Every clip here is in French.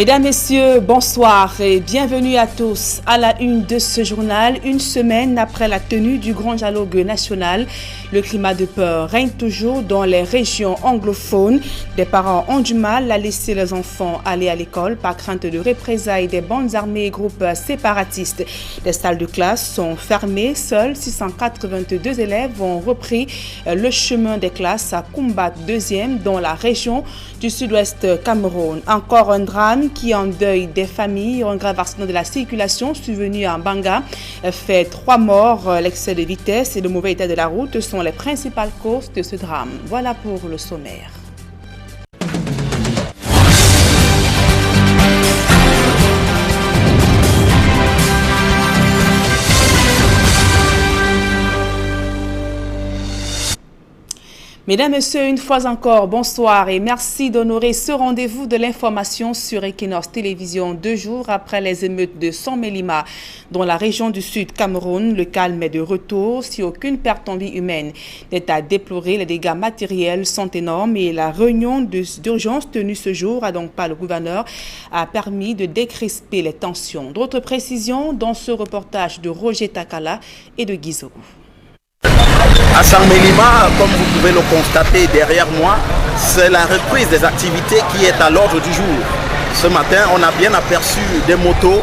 Mesdames, Messieurs, bonsoir et bienvenue à tous à la une de ce journal. Une semaine après la tenue du grand dialogue national, le climat de peur règne toujours dans les régions anglophones. Des parents ont du mal à laisser leurs enfants aller à l'école par crainte de représailles des bandes armées et groupes séparatistes. Les salles de classe sont fermées. Seuls 682 élèves ont repris le chemin des classes à Kumbat 2e dans la région du sud-ouest Cameroun. Encore un drame qui endeuille des familles. Un grave accident de la circulation survenu en Banga fait 3 morts. L'excès de vitesse et le mauvais état de la route sont les principales causes de ce drame. Voilà pour le sommaire. Mesdames, Messieurs, une fois encore, bonsoir et merci d'honorer ce rendez-vous de l'information sur Equinox Télévision 2 jours après les émeutes de Saint-Mélima dans la région du Sud Cameroun. Le calme est de retour si aucune perte en vie humaine n'est à déplorer. Les dégâts matériels sont énormes et la réunion d'urgence tenue ce jour par le gouverneur a permis de décrisper les tensions. D'autres précisions dans ce reportage de Roger Takala et de Guizou. À Saint-Mélima, comme vous pouvez le constater derrière moi, c'est la reprise des activités qui est à l'ordre du jour. Ce matin, on a bien aperçu des motos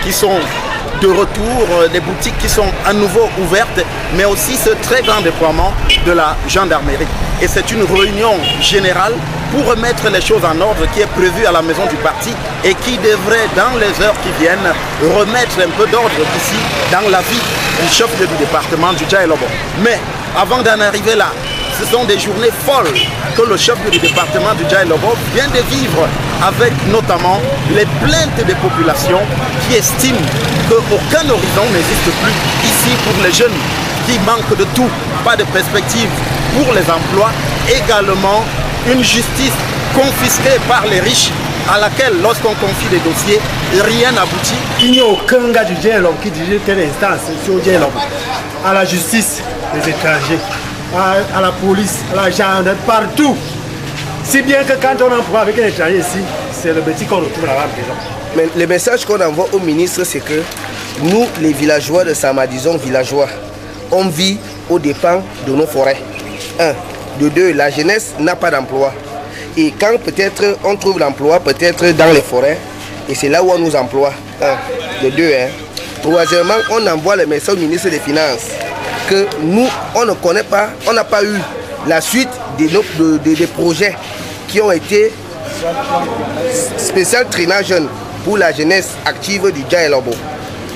qui sont de retour, des boutiques qui sont à nouveau ouvertes, mais aussi ce très grand déploiement de la gendarmerie. Et c'est une réunion générale pour remettre les choses en ordre qui est prévue à la maison du parti et qui devrait, dans les heures qui viennent, remettre un peu d'ordre ici dans la vie du chef du département du Dja-et-Lobo. Mais avant d'en arriver là, ce sont des journées folles que le chef du département du Dja-et-Lobo vient de vivre avec notamment les plaintes des populations qui estiment qu'aucun horizon n'existe plus ici pour les jeunes qui manquent de tout, pas de perspective pour les emplois, également une justice confisquée par les riches à laquelle, lorsqu'on confie des dossiers, rien n'aboutit. Il n'y a aucun gars du Dja-et-Lobo qui dirige telle instance sur Dja-et-Lobo. À la justice des étrangers, à la police, à la gendarmerie, partout. Si bien que quand on emploie avec un étranger ici, c'est le petit qu'on retrouve là-bas en prison. Mais le message qu'on envoie au ministre, c'est que nous, les villageois de Sama, disons villageois, on vit aux dépens de nos forêts. 1. De 2, la jeunesse n'a pas d'emploi. Et quand peut-être on trouve l'emploi, peut-être dans les forêts, et c'est là où on nous emploie. 1. De 2. Troisièmement, on envoie le message au ministre des Finances que nous, on ne connaît pas, on n'a pas eu la suite des projets qui ont été spécial traînage jeune pour la jeunesse active du Dja-et-Lobo.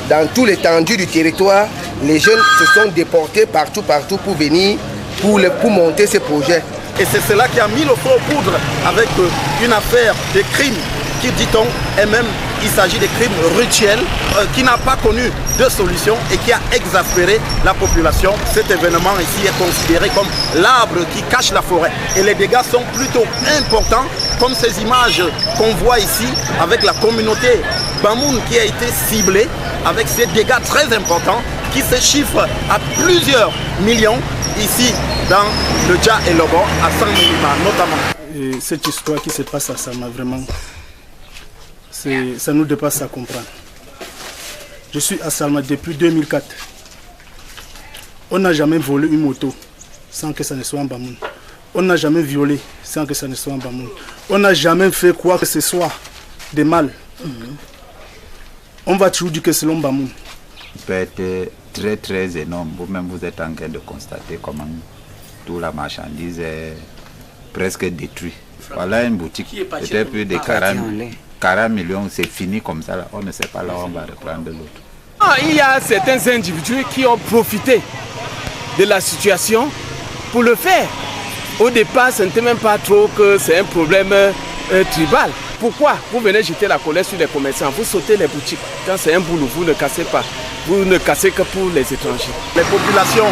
Dans tout l'étendue du territoire, les jeunes se sont déportés partout pour venir, pour monter ces projets. Et c'est cela qui a mis le feu aux poudres avec une affaire de crime qui, dit-on, et même il s'agit de crimes rituels qui n'a pas connu de solution et qui a exaspéré la population. Cet événement ici est considéré comme l'arbre qui cache la forêt. Et les dégâts sont plutôt importants, comme ces images qu'on voit ici avec la communauté Bamoun qui a été ciblée avec ces dégâts très importants qui se chiffrent à plusieurs millions ici dans le Dja-et-Lobo, à Saint-Mélima notamment. Et cette histoire qui se passe à Sama, vraiment, ça nous dépasse à comprendre. Je suis à Salma depuis 2004. On n'a jamais volé une moto sans que ça ne soit en Bamoun. On n'a jamais violé sans que ça ne soit en Bamoun. On n'a jamais fait quoi que ce soit de mal. On va toujours dire que c'est l'homme Bamoun. Il peut être très très énorme. Vous-même vous êtes en train de constater comment toute la marchandise est presque détruite. Voilà une boutique, peut-être plus de 40 millions, c'est fini comme ça. Là. On ne sait pas là où on va reprendre de l'autre. Il y a certains individus qui ont profité de la situation pour le faire. Au départ, ce n'était même pas trop que c'est un problème tribal. Pourquoi vous venez jeter la colère sur les commerçants? Vous sautez les boutiques. Quand c'est un boulot, vous ne cassez pas. Vous ne cassez que pour les étrangers. Les populations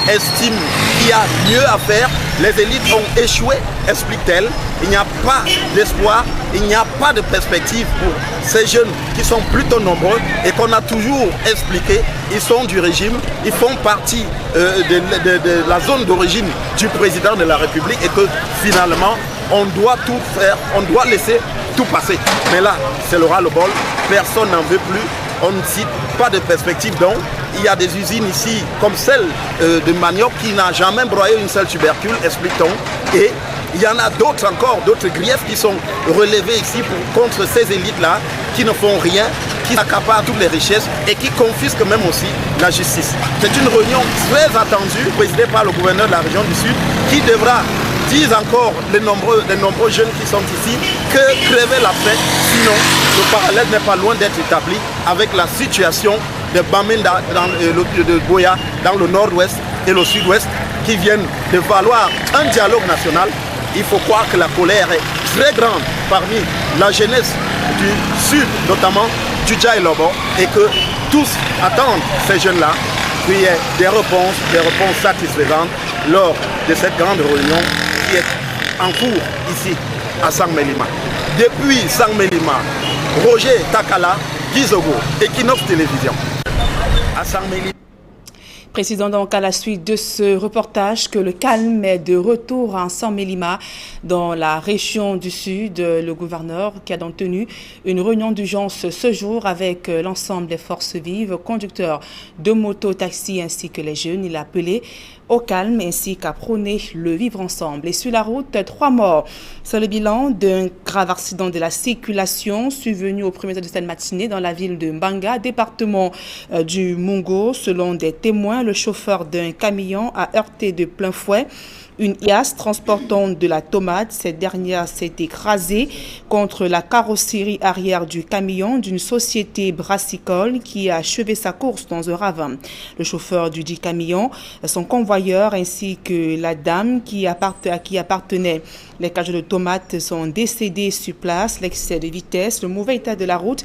estiment qu'il y a mieux à faire. Les élites ont échoué, explique-t-elle. Il n'y a pas d'espoir, il n'y a pas de perspective pour ces jeunes qui sont plutôt nombreux et qu'on a toujours expliqué. Ils sont du régime, ils font partie de la zone d'origine du président de la République et que finalement, on doit tout faire, on doit laisser tout passer. Mais là, c'est le ras-le-bol, personne n'en veut plus, on ne cite pas de perspective. Donc, il y a des usines ici, comme celle de manioc, qui n'a jamais broyé une seule tubercule, explique-t-on. Et il y en a d'autres encore, d'autres griefs qui sont relevés ici contre ces élites-là, qui ne font rien, qui accaparent toutes les richesses et qui confisquent même aussi la justice. C'est une réunion très attendue, présidée par le gouverneur de la région du Sud, qui devra, disent encore les nombreux jeunes qui sont ici, que crever la faim, sinon le parallèle n'est pas loin d'être établi avec la situation de Bamenda, de Boya, dans le nord-ouest et le sud-ouest, qui viennent de valoir un dialogue national. Il faut croire que la colère est très grande parmi la jeunesse du sud, notamment du Dja et Lobo, et que tous attendent ces jeunes-là qu'il y ait des réponses satisfaisantes lors de cette grande réunion qui est en cours ici à Sang-Melima. Depuis Sang-Melima, Roger Takala, Gizogo, Equinox Télévision. À Sang-Melima. Précisons donc à la suite de ce reportage que le calme est de retour à Sang-Melima dans la région du Sud. Le gouverneur qui a donc tenu une réunion d'urgence ce jour avec l'ensemble des forces vives, conducteurs de motos, taxis ainsi que les jeunes. Il a appelé au calme ainsi qu'à prôner le vivre ensemble. Et sur la route, 3 morts. C'est le bilan d'un grave accident de la circulation survenu au premier de cette matinée dans la ville de Mbanga, département du Mungo. Selon des témoins, le chauffeur d'un camion a heurté de plein fouet une IAS transportant de la tomate. Cette dernière s'est écrasée contre la carrosserie arrière du camion d'une société brassicole qui a achevé sa course dans un ravin. Le chauffeur du dit camion, son convoyeur ainsi que la dame à qui appartenaient les cages de tomates sont décédés sur place. L'excès de vitesse, le mauvais état de la route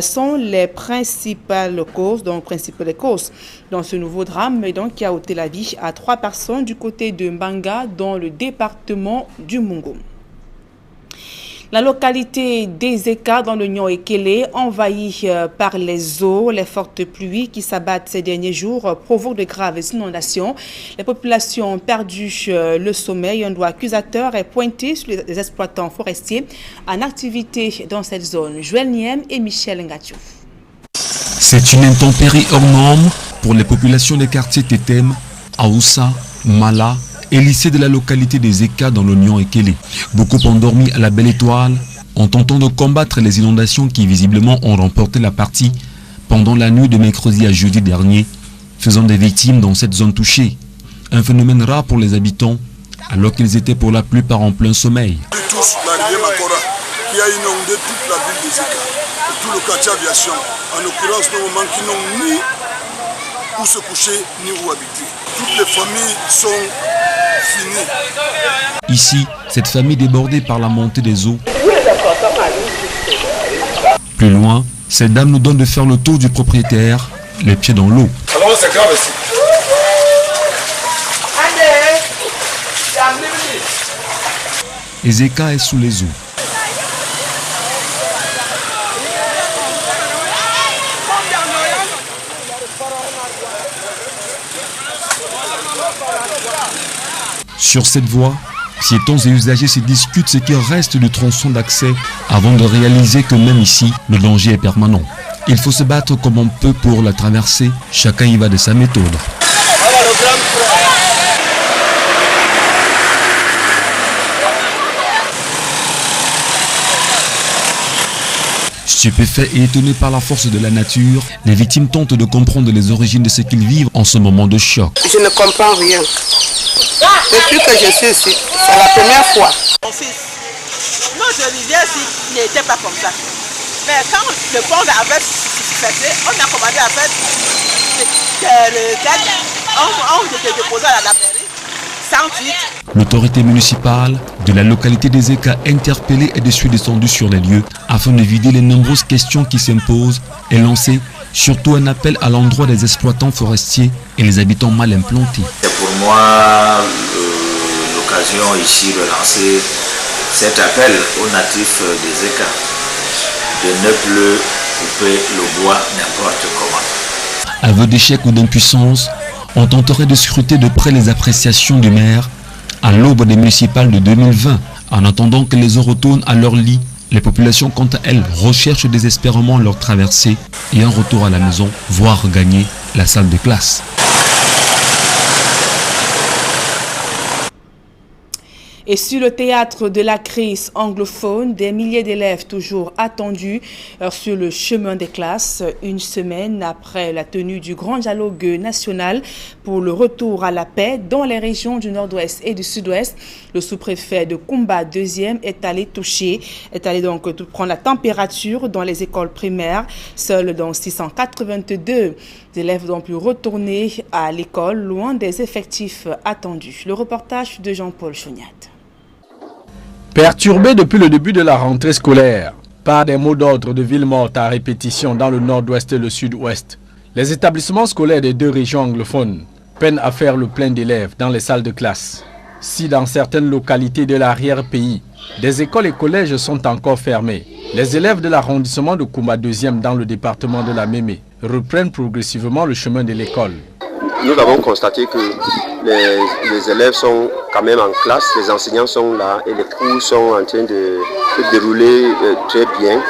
sont les principales causes dans ce nouveau drame et donc qui a ôté la vie à 3 personnes du côté de Mbanga dans le département du Mungo. La localité d'Ezeka dans le Nyon-Ekele, envahie par les eaux, les fortes pluies qui s'abattent ces derniers jours provoquent de graves inondations. Les populations ont perdu le sommeil. Un doigt accusateur est pointé sur les exploitants forestiers en activité dans cette zone. Joël Niem et Michel Ngatiou. C'est une intempérie hors norme pour les populations des quartiers Tetem, Aoussa, Mala et lycée de la localité des Eka dans le Nyon-Ekele. Beaucoup endormis à la belle étoile en tentant de combattre les inondations qui visiblement ont remporté la partie pendant la nuit de mercredi à jeudi dernier, faisant des victimes dans cette zone touchée. Un phénomène rare pour les habitants alors qu'ils étaient pour la plupart en plein sommeil. Tous la rivière Makora qui a inondé toute la ville des Eka et tout le quartier aviation. En l'occurrence, nos moments qui n'ont ni où se coucher ni où habiter. Toutes les familles sont finies. Ici, cette famille débordée par la montée des eaux. Plus loin, cette dame nous donne de faire le tour du propriétaire, les pieds dans l'eau. Alors c'est grave ici. Ezeka est sous les eaux. Sur cette voie, piétons et usagers se discutent ce qui reste du tronçon d'accès avant de réaliser que même ici, le danger est permanent. Il faut se battre comme on peut pour la traverser, chacun y va de sa méthode. Stupéfaits et étonnés par la force de la nature, les victimes tentent de comprendre les origines de ce qu'ils vivent en ce moment de choc. Je ne comprends rien. Depuis que je suis ici, c'est la première fois. Mon fils, notre rivière ici n'était pas comme ça. Mais quand le pont avait succédé, on a commandé à faire des requêtes, on était déposé à la mairie, sans suite. L'autorité municipale de la localité des Eka interpellée est descendue sur les lieux afin de vider les nombreuses questions qui s'imposent et lancer surtout un appel à l'endroit des exploitants forestiers et les habitants mal implantés. C'est pour moi l'occasion ici de lancer cet appel aux natifs des Eka de ne plus couper le bois n'importe comment. Aveu d'échec ou d'impuissance, on tenterait de scruter de près les appréciations du maire à l'aube des municipales de 2020 En attendant que les eaux retournent à leur lit, les populations, quant à elles, recherchent désespérément leur traversée et un retour à la maison, voire gagner la salle de classe. Et sur le théâtre de la crise anglophone, des milliers d'élèves toujours attendus sur le chemin des classes, une semaine après la tenue du grand dialogue national pour le retour à la paix dans les régions du nord-ouest et du sud-ouest. Le sous-préfet de Kumba 2e est allé donc prendre la température dans les écoles primaires. Seuls donc 682 élèves ont pu retourner à l'école, loin des effectifs attendus. Le reportage de Jean-Paul Chognat. Perturbés depuis le début de la rentrée scolaire par des mots d'ordre de ville morte à répétition dans le nord-ouest et le sud-ouest, les établissements scolaires des deux régions anglophones peinent à faire le plein d'élèves dans les salles de classe. Si dans certaines localités de l'arrière-pays, des écoles et collèges sont encore fermés, les élèves de l'arrondissement de Kumba 2e dans le département de la Mémé reprennent progressivement le chemin de l'école. Nous avons constaté que les élèves sont quand même en classe, les enseignants sont là et les cours sont en train de se dérouler très bien.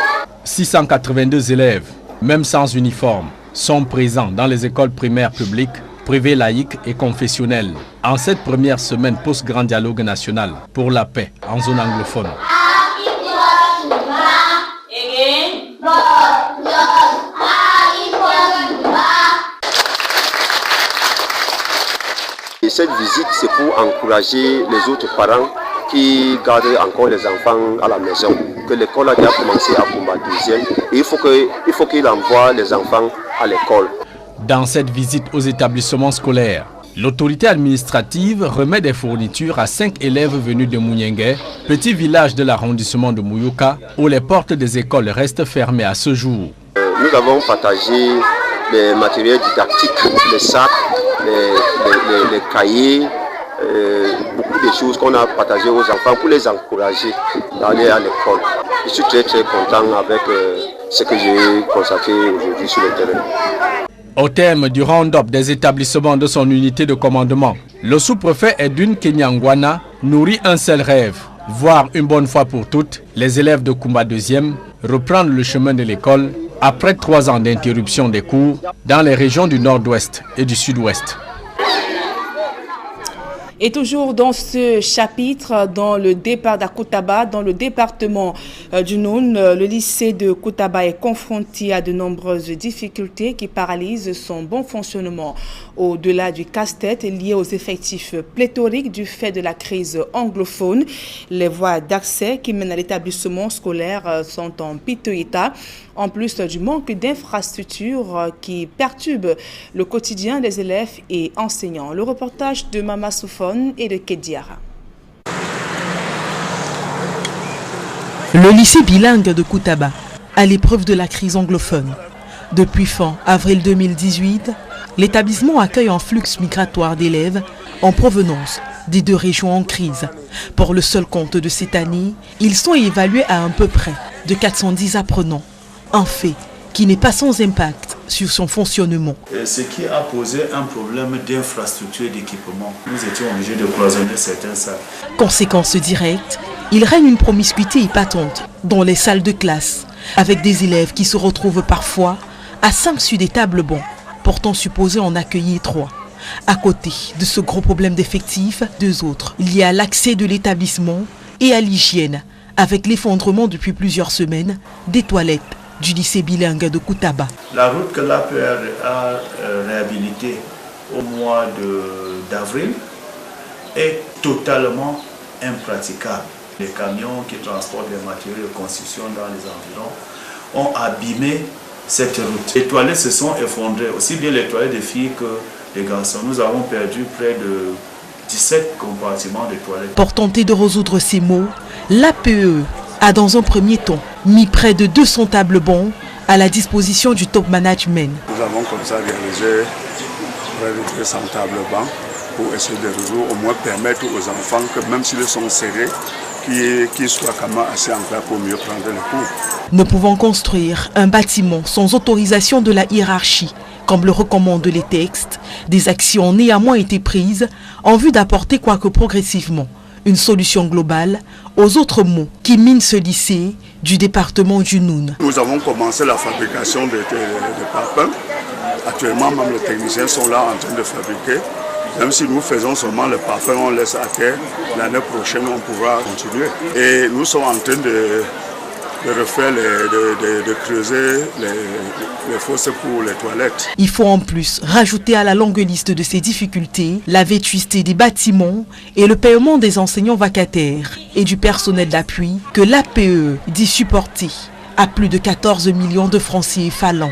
682 élèves, même sans uniforme, sont présents dans les écoles primaires publiques, privées laïques et confessionnelles en cette première semaine post-grand dialogue national pour la paix en zone anglophone. Et cette visite, c'est pour encourager les autres parents qui gardent encore les enfants à la maison, que l'école a déjà commencé à Kumba 2e et il faut qu'il envoie les enfants à l'école. Dans cette visite aux établissements scolaires, l'autorité administrative remet des fournitures à 5 élèves venus de Mouniengue, petit village de l'arrondissement de Mouyouka, où les portes des écoles restent fermées à ce jour. Nous avons partagé les matériels didactiques, les sacs, les cahiers, beaucoup de choses qu'on a partagées aux enfants pour les encourager d'aller à l'école. Je suis très content avec ce que j'ai constaté aujourd'hui sur le terrain. Au terme du round-up des établissements de son unité de commandement, le sous-préfet Edwin Kenyangwana nourrit un seul rêve, voir une bonne fois pour toutes les élèves de Kumba 2e reprendre le chemin de l'école après 3 ans d'interruption des cours dans les régions du nord-ouest et du sud-ouest. Et toujours dans ce chapitre, dans le départ d'Akutaba, dans le département du Noun, le lycée de Kutaba est confronté à de nombreuses difficultés qui paralysent son bon fonctionnement. Au-delà du casse-tête lié aux effectifs pléthoriques du fait de la crise anglophone, les voies d'accès qui mènent à l'établissement scolaire sont en piteux état, en plus du manque d'infrastructures qui perturbe le quotidien des élèves et enseignants. Le reportage de Mama Soufone et de Kediara. Le lycée bilingue de Kutaba, à l'épreuve de la crise anglophone. Depuis fin avril 2018, l'établissement accueille un flux migratoire d'élèves en provenance des deux régions en crise. Pour le seul compte de cette année, ils sont évalués à peu près de 410 apprenants. Un fait qui n'est pas sans impact sur son fonctionnement. Ce qui a posé un problème d'infrastructure et d'équipement. Nous étions obligés de cloisonner certaines salles. Conséquence directe, il règne une promiscuité épatante dans les salles de classe, avec des élèves qui se retrouvent parfois à 5 sur des tables bancs, pourtant supposés en accueillir 3. À côté de ce gros problème d'effectifs, 2 autres liés à l'accès de l'établissement et à l'hygiène, avec l'effondrement depuis plusieurs semaines des toilettes du lycée bilingue de Kutaba. La route que l'APR a réhabilitée au mois d'avril est totalement impraticable. Les camions qui transportent les matériaux de construction dans les environs ont abîmé cette route. Les toilettes se sont effondrées, aussi bien les toilettes des filles que les garçons. Nous avons perdu près de 17 compartiments de toilettes. Pour tenter de résoudre ces maux, l'APE a dans un premier temps mis près de 200 tables bancs à la disposition du top management. Nous avons comme ça réalisé près de 200 tables bancs pour essayer de résoudre, au moins permettre aux enfants que même s'ils sont serrés, qu'ils soient quand même assez en place pour mieux prendre le cours. Ne pouvant construire un bâtiment sans autorisation de la hiérarchie, comme le recommandent les textes, des actions ont néanmoins été prises en vue d'apporter, quoique progressivement, Une solution globale aux autres maux qui minent ce lycée du département du Noun. Nous avons commencé la fabrication de parfums. Actuellement, même les techniciens sont là en train de fabriquer. Même si nous faisons seulement le parfum, on laisse à terre. L'année prochaine, on pourra continuer. Et nous sommes en train de refaire, de creuser les fosses pour les toilettes. Il faut en plus rajouter à la longue liste de ces difficultés la vétusté des bâtiments et le paiement des enseignants vacataires et du personnel d'appui que l'APE dit supporter à plus de 14 millions de francs CFA l'an.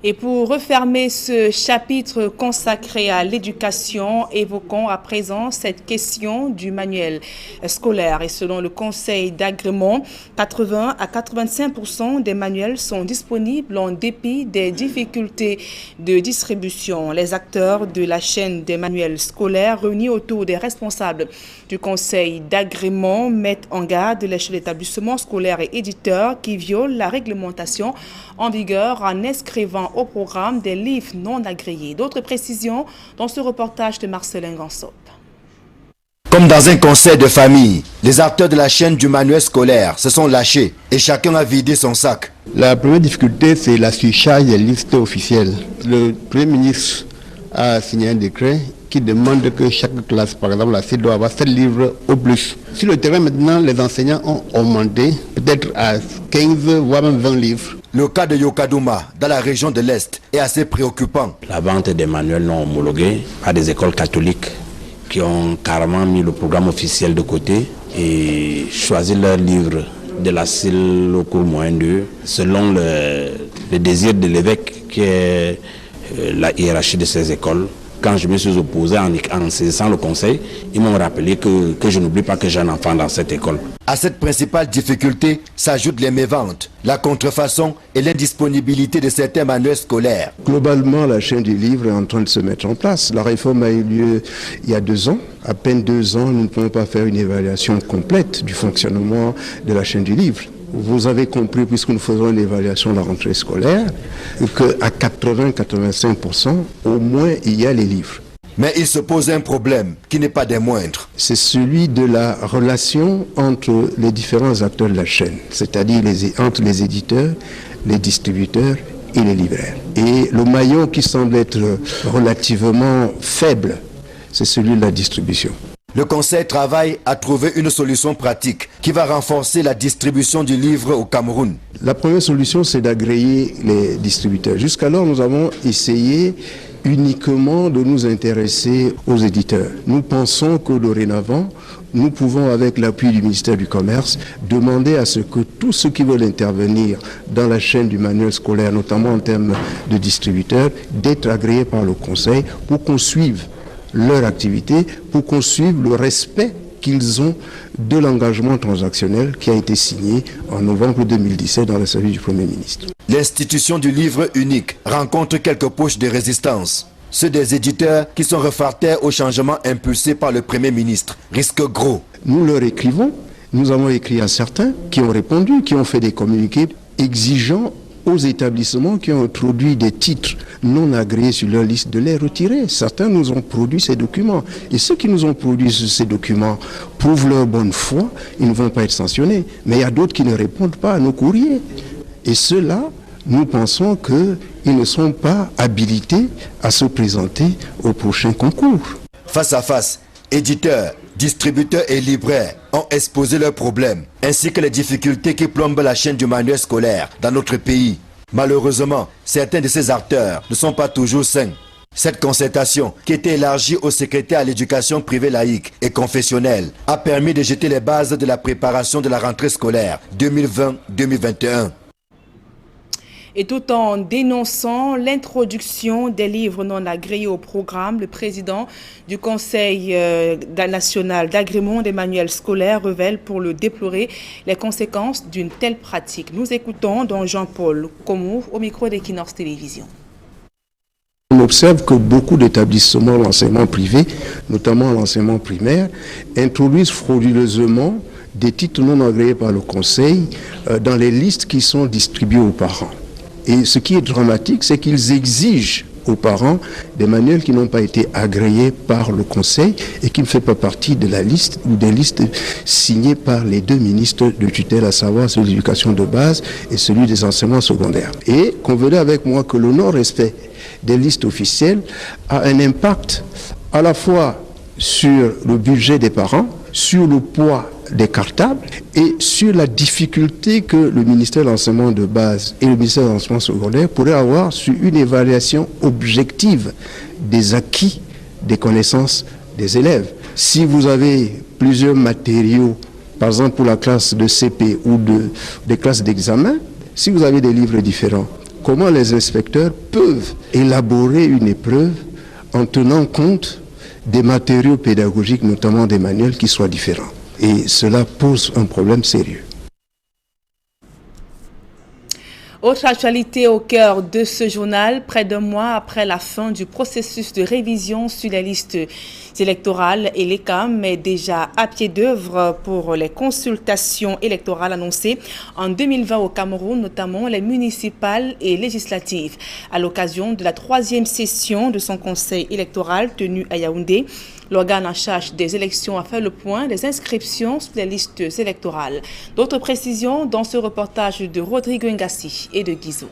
Et pour refermer ce chapitre consacré à l'éducation, évoquons à présent cette question du manuel scolaire. Et selon le Conseil d'agrément, 80 à 85% des manuels sont disponibles en dépit des difficultés de distribution. Les acteurs de la chaîne des manuels scolaires réunis autour des responsables du Conseil d'agrément mettent en garde les chefs d'établissement scolaire et éditeurs qui violent la réglementation en vigueur en inscrivant au programme des livres non agréés. D'autres précisions dans ce reportage de Marcelin Gansop. Comme dans un conseil de famille, les acteurs de la chaîne du manuel scolaire se sont lâchés et chacun a vidé son sac. La première difficulté, c'est la surcharge des listes officielles. Le Premier ministre a signé un décret qui demande que chaque classe, par exemple la C, doit avoir 7 livres au plus. Sur le terrain maintenant, les enseignants ont augmenté peut-être à 15 voire même 20 livres. Le cas de Yokadouma, dans la région de l'Est, est assez préoccupant. La vente des manuels non homologués par des écoles catholiques qui ont carrément mis le programme officiel de côté et choisi leurs livres de la CIL au cours moyen 2 selon le désir de l'évêque qui est la hiérarchie de ces écoles. Quand je me suis opposé en saisissant le conseil, ils m'ont rappelé que je n'oublie pas que j'ai un enfant dans cette école. À cette principale difficulté s'ajoutent les méventes, la contrefaçon et l'indisponibilité de certains manuels scolaires. Globalement, la chaîne du livre est en train de se mettre en place. La réforme a eu lieu il y a 2 ans. À peine 2 ans, nous ne pouvons pas faire une évaluation complète du fonctionnement de la chaîne du livre. Vous avez compris, puisque nous faisons une évaluation de la rentrée scolaire, qu'à 80-85%, au moins, il y a les livres. Mais il se pose un problème qui n'est pas des moindres. C'est celui de la relation entre les différents acteurs de la chaîne, c'est-à-dire entre les éditeurs, les distributeurs et les libraires. Et le maillon qui semble être relativement faible, c'est celui de la distribution. Le Conseil travaille à trouver une solution pratique qui va renforcer la distribution du livre au Cameroun. La première solution, c'est d'agréer les distributeurs. Jusqu'alors, nous avons essayé uniquement de nous intéresser aux éditeurs. Nous pensons que dorénavant, nous pouvons, avec l'appui du ministère du Commerce, demander à ce que tous ceux qui veulent intervenir dans la chaîne du manuel scolaire, notamment en termes de distributeurs, d'être agréés par le Conseil pour qu'on suive leur activité, pour qu'on suive le respect qu'ils ont de l'engagement transactionnel qui a été signé en novembre 2017 dans le service du Premier ministre. L'institution du livre unique rencontre quelques poches de résistance. Ceux des éditeurs qui sont réfractaires au changement impulsé par le Premier ministre risquent gros. Nous leur écrivons, nous avons écrit à certains qui ont répondu, qui ont fait des communiqués exigeant aux établissements qui ont introduit des titres non agréés sur leur liste de les retirer. Certains nous ont produit ces documents. Et ceux qui nous ont produit ces documents prouvent leur bonne foi, ils ne vont pas être sanctionnés. Mais il y a d'autres qui ne répondent pas à nos courriers. Et ceux-là, nous pensons qu'ils ne sont pas habilités à se présenter au prochain concours. Face à face, éditeurs, distributeurs et libraires ont exposé leurs problèmes, ainsi que les difficultés qui plombent la chaîne du manuel scolaire dans notre pays. Malheureusement, certains de ces acteurs ne sont pas toujours sains. Cette concertation, qui était élargie au secrétaire à l'éducation privée laïque et confessionnelle, a permis de jeter les bases de la préparation de la rentrée scolaire 2020-2021. Et tout en dénonçant l'introduction des livres non agréés au programme, le président du Conseil national d'agrément des manuels scolaires révèle pour le déplorer les conséquences d'une telle pratique. Nous écoutons donc Jean-Paul Komou au micro d'Equinox Télévision. On observe que beaucoup d'établissements d'enseignement privé, notamment l'enseignement primaire, introduisent frauduleusement des titres non agréés par le Conseil dans les listes qui sont distribuées aux parents. Et ce qui est dramatique, c'est qu'ils exigent aux parents des manuels qui n'ont pas été agréés par le Conseil et qui ne fait pas partie de la liste ou des listes signées par les deux ministres de tutelle, à savoir celui de l'éducation de base et celui des enseignements secondaires. Et convenez avec moi que le non-respect des listes officielles a un impact à la fois sur le budget des parents, sur le poids des cartables et sur la difficulté que le ministère de l'enseignement de base et le ministère de l'enseignement secondaire pourraient avoir sur une évaluation objective des acquis des connaissances des élèves. Si vous avez plusieurs matériaux, par exemple pour la classe de CP ou des classes d'examen, si vous avez des livres différents, comment les inspecteurs peuvent élaborer une épreuve en tenant compte des matériaux pédagogiques, notamment des manuels qui soient différents? Et cela pose un problème sérieux. Autre actualité au cœur de ce journal, près d'un mois après la fin du processus de révision sur les listes électorales, et l'ECAM est déjà à pied d'œuvre pour les consultations électorales annoncées en 2020 au Cameroun, notamment les municipales et législatives. À l'occasion de la 3e session de son conseil électoral tenu à Yaoundé, l'organe en charge des élections a fait le point des inscriptions sur les listes électorales. D'autres précisions dans ce reportage de Rodrigo Ngassi et de Guizou.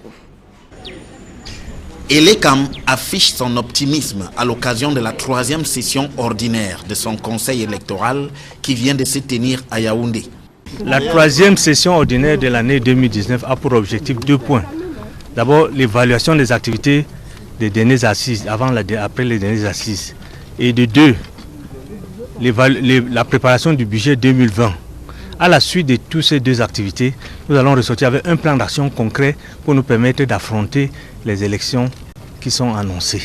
Et l'ECAM affiche son optimisme à l'occasion de la 3e session ordinaire de son conseil électoral qui vient de se tenir à Yaoundé. La 3e session ordinaire de l'année 2019 a pour objectif 2 points. D'abord, l'évaluation des activités des dernières assises, après les dernières assises. Et de 2, la préparation du budget 2020. À la suite de toutes ces 2 activités, nous allons ressortir avec un plan d'action concret pour nous permettre d'affronter les élections qui sont annoncées.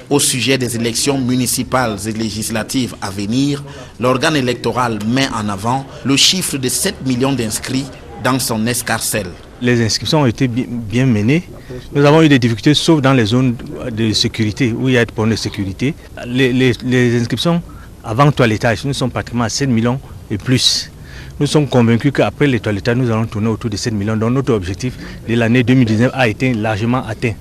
Au sujet des élections municipales et législatives à venir, l'organe électoral met en avant le chiffre de 7 millions d'inscrits dans son escarcelle. Les inscriptions ont été bien menées. Nous avons eu des difficultés, sauf dans les zones de sécurité, où il y a des problèmes de sécurité. Les inscriptions avant toilettage, nous sommes pratiquement à 7 millions et plus. Nous sommes convaincus qu'après les toilettages, nous allons tourner autour de 7 millions. Donc notre objectif de l'année 2019 a été largement atteint.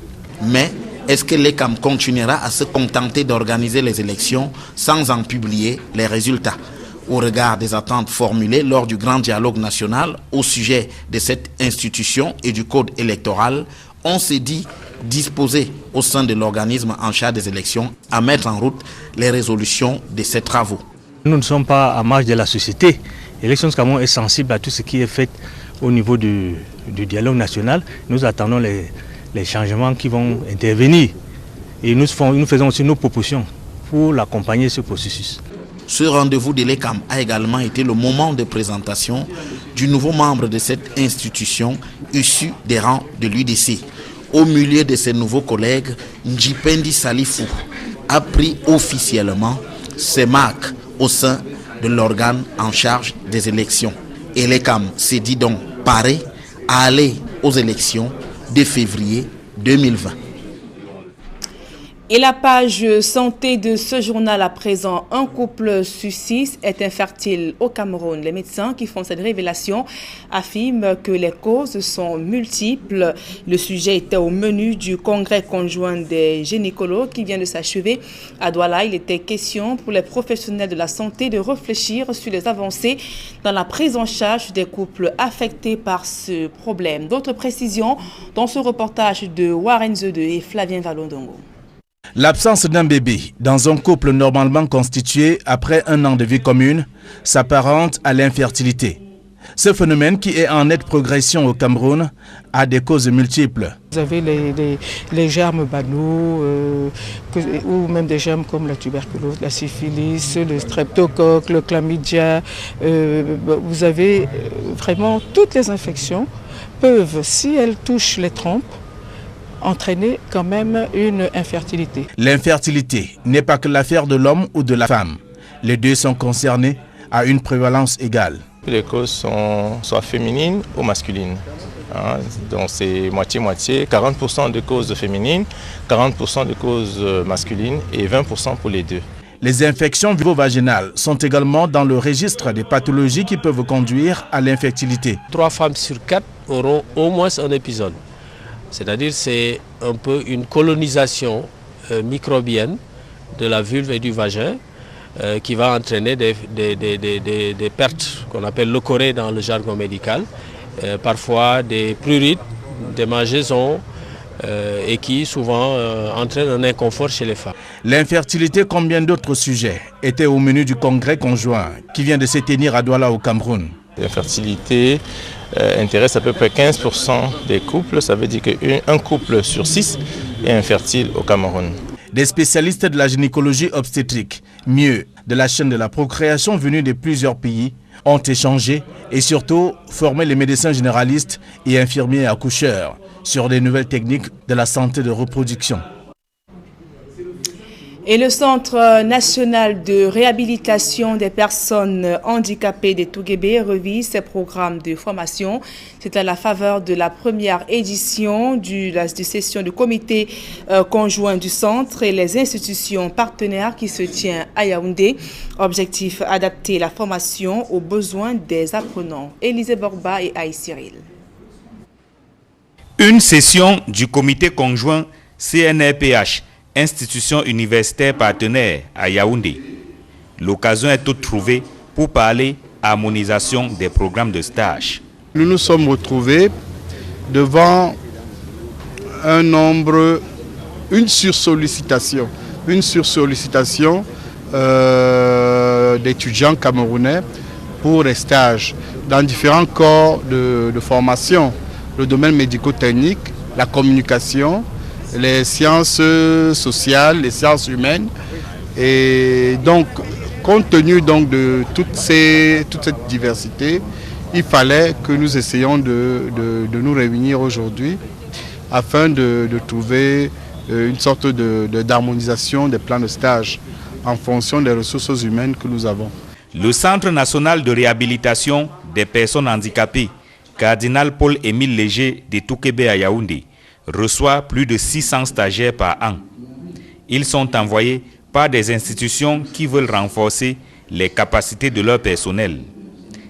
Mais est-ce que l'ECAM continuera à se contenter d'organiser les élections sans en publier les résultats? Au regard des attentes formulées lors du grand dialogue national au sujet de cette institution et du code électoral, on s'est dit disposé au sein de l'organisme en charge des élections à mettre en route les résolutions de ces travaux. Nous ne sommes pas à marge de la société. L'élection Cameroun est sensible à tout ce qui est fait au niveau du dialogue national. Nous attendons les changements qui vont intervenir. Et nous faisons aussi nos propositions pour l'accompagner ce processus. Ce rendez-vous de l'ECAM a également été le moment de présentation du nouveau membre de cette institution issu des rangs de l'UDC. Au milieu de ses nouveaux collègues, Njipendi Salifou a pris officiellement ses marques au sein de l'organe en charge des élections. Et l'ECAM s'est dit donc paré à aller aux élections de février 2020. Et la page santé de ce journal à présent, un couple sur 6 est infertile au Cameroun. Les médecins qui font cette révélation affirment que les causes sont multiples. Le sujet était au menu du congrès conjoint des gynécologues qui vient de s'achever à Douala. Il était question pour les professionnels de la santé de réfléchir sur les avancées dans la prise en charge des couples affectés par ce problème. D'autres précisions dans ce reportage de Warren Zede et Flavien Valondongo. L'absence d'un bébé dans un couple normalement constitué après un an de vie commune s'apparente à l'infertilité. Ce phénomène, qui est en nette progression au Cameroun, a des causes multiples. Vous avez les germes banaux, ou même des germes comme la tuberculose, la syphilis, le streptocoque, le chlamydia. Vous avez vraiment toutes les infections peuvent, si elles touchent les trompes, entraîner quand même une infertilité. L'infertilité n'est pas que l'affaire de l'homme ou de la femme. Les deux sont concernés à une prévalence égale. Les causes sont soit féminines ou masculines. Donc c'est moitié-moitié, 40% de causes féminines, 40% de causes masculines et 20% pour les deux. Les infections vulvo-vaginales sont également dans le registre des pathologies qui peuvent conduire à l'infertilité. 3 femmes sur 4 auront au moins un épisode. C'est-à-dire c'est un peu une colonisation microbienne de la vulve et du vagin qui va entraîner des pertes qu'on appelle leucorrhée dans le jargon médical, parfois des prurites, des mangeaisons et qui souvent entraînent un inconfort chez les femmes. L'infertilité, comme bien d'autres sujets, était au menu du congrès conjoint qui vient de se tenir à Douala au Cameroun. L'infertilité intéresse à peu près 15% des couples, ça veut dire qu'un couple sur 6 est infertile au Cameroun. Des spécialistes de la gynécologie obstétrique, mieux de la chaîne de la procréation venus de plusieurs pays, ont échangé et surtout formé les médecins généralistes et infirmiers accoucheurs sur des nouvelles techniques de la santé de reproduction. Et le Centre national de réhabilitation des personnes handicapées de Touguébé revise ses programmes de formation. C'est à la faveur de la première édition de la session du comité conjoint du centre et les institutions partenaires qui se tient à Yaoundé. Objectif, adapter la formation aux besoins des apprenants. Élisée Borba et Aïe Cyril. Une session du comité conjoint CNRPH, institution universitaire partenaire à Yaoundé. L'occasion est toute trouvée pour parler harmonisation des programmes de stage. Nous nous sommes retrouvés devant une sursollicitation d'étudiants camerounais pour des stages dans différents corps de formation, le domaine médico-technique, la communication, les sciences sociales, les sciences humaines. Et donc, compte tenu donc de toute cette diversité, il fallait que nous essayions de nous réunir aujourd'hui afin de trouver une sorte d'harmonisation des plans de stage en fonction des ressources humaines que nous avons. Le Centre national de réhabilitation des personnes handicapées, Cardinal Paul-Émile Léger de Touguébé à Yaoundé, reçoit plus de 600 stagiaires par an. Ils sont envoyés par des institutions qui veulent renforcer les capacités de leur personnel.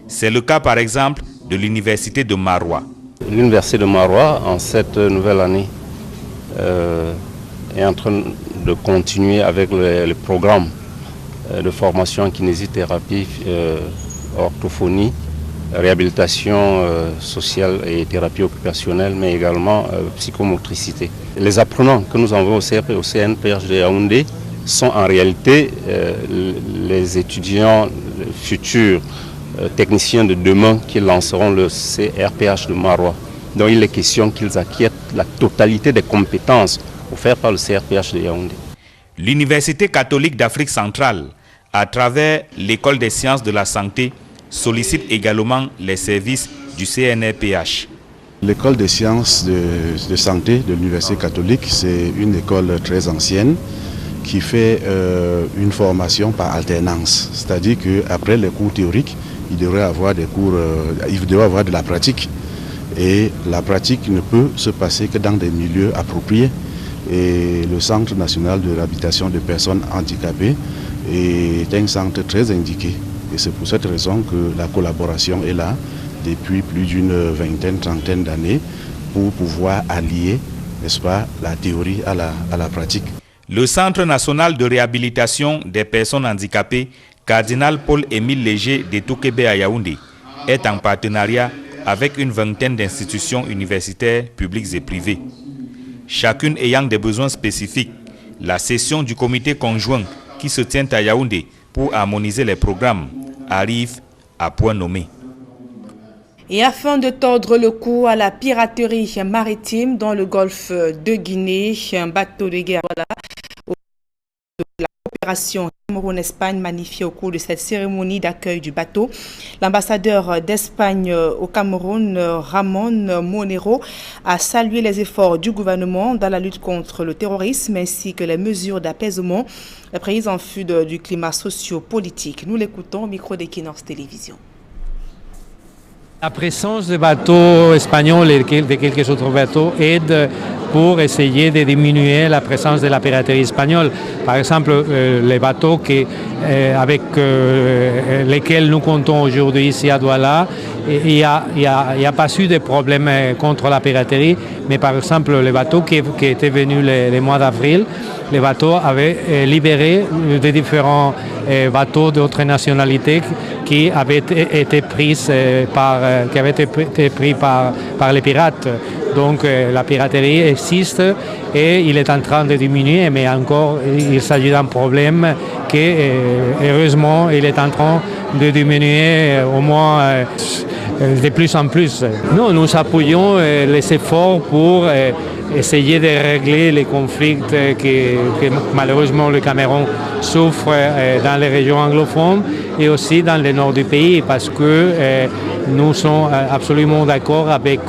C'est le cas par exemple de l'université de Maroua. L'université de Maroua, en cette nouvelle année, est en train de continuer avec le programme de formation en kinésithérapie, orthophonie, réhabilitation sociale et thérapie occupationnelle, mais également psychomotricité. Les apprenants que nous envoyons au CRP, au CNPH de Yaoundé sont en réalité les étudiants futurs techniciens de demain qui lanceront le CRPH de Maroua. Donc il est question qu'ils acquièrent la totalité des compétences offertes par le CRPH de Yaoundé. L'Université catholique d'Afrique centrale, à travers l'École des sciences de la santé, sollicite également les services du CNRPH. L'école des sciences de santé de l'Université catholique, c'est une école très ancienne qui fait une formation par alternance. C'est-à-dire qu'après les cours théoriques, il devrait avoir de la pratique. Et la pratique ne peut se passer que dans des milieux appropriés. Et le Centre national de réhabilitation des personnes handicapées est un centre très indiqué. Et c'est pour cette raison que la collaboration est là depuis plus d'une trentaine d'années pour pouvoir allier, n'est-ce pas, la théorie à la pratique. Le Centre national de réhabilitation des personnes handicapées, Cardinal Paul-Émile Léger de Touguébé à Yaoundé, est en partenariat avec une vingtaine d'institutions universitaires publiques et privées. Chacune ayant des besoins spécifiques, la session du comité conjoint qui se tient à Yaoundé pour harmoniser les programmes arrive à point nommé. Et afin de tordre le cou à la piraterie maritime dans le golfe de Guinée, un bateau de guerre, la coopération Cameroun-Espagne magnifiée au cours de cette cérémonie d'accueil du bateau. L'ambassadeur d'Espagne au Cameroun, Ramon Monero, a salué les efforts du gouvernement dans la lutte contre le terrorisme ainsi que les mesures d'apaisement prises en vue du climat socio-politique. Nous l'écoutons au micro d'Equinox Télévision. La présence des bateaux espagnols et de quelques autres bateaux aide pour essayer de diminuer la présence de la piraterie espagnole. Par exemple, les bateaux avec lesquels nous comptons aujourd'hui ici à Douala, il n'y a pas eu de problème contre la piraterie, mais par exemple les bateaux qui étaient venus les mois d'avril, les bateaux avaient libéré des différents bateaux d'autres nationalités qui avaient été pris par les pirates. Donc la piraterie existe et il est en train de diminuer, mais encore il s'agit d'un problème qui heureusement il est en train de diminuer au moins de plus en plus. Nous appuyons les efforts pour essayer de régler les conflits que malheureusement le Cameroun souffre dans les régions anglophones et aussi dans le nord du pays, parce que nous sommes absolument d'accord avec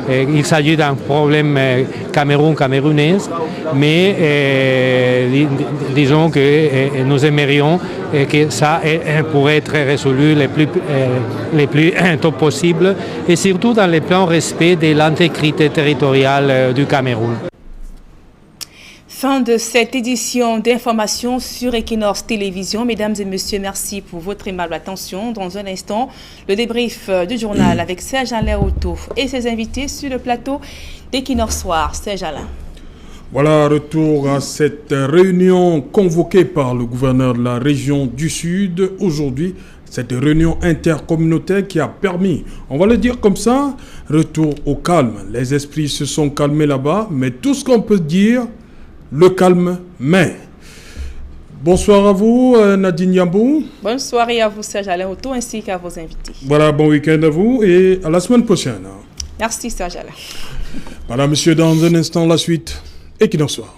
il s'agit d'un problème camerounais, mais disons que nous aimerions que ça pourrait être résolu le plus tôt possible, et surtout dans le plein respect de l'intégrité territoriale du Cameroun. Fin de cette édition d'information sur Equinox Télévision. Mesdames et messieurs, merci pour votre aimable attention. Dans un instant, le débrief du journal avec Serge Alain Otto et ses invités sur le plateau d'Equinox Soir. Serge Alain. Voilà, retour à cette réunion convoquée par le gouverneur de la région du Sud aujourd'hui. Cette réunion intercommunautaire qui a permis, on va le dire comme ça, retour au calme. Les esprits se sont calmés là-bas, mais tout ce qu'on peut dire, le calme, mais. Bonsoir à vous, Nadine Yambou. Bonne soirée à vous, Serge Alain Otto, ainsi qu'à vos invités. Voilà, bon week-end à vous et à la semaine prochaine. Merci, Serge Alain. Voilà, monsieur, dans un instant, la suite. Equinox Soir.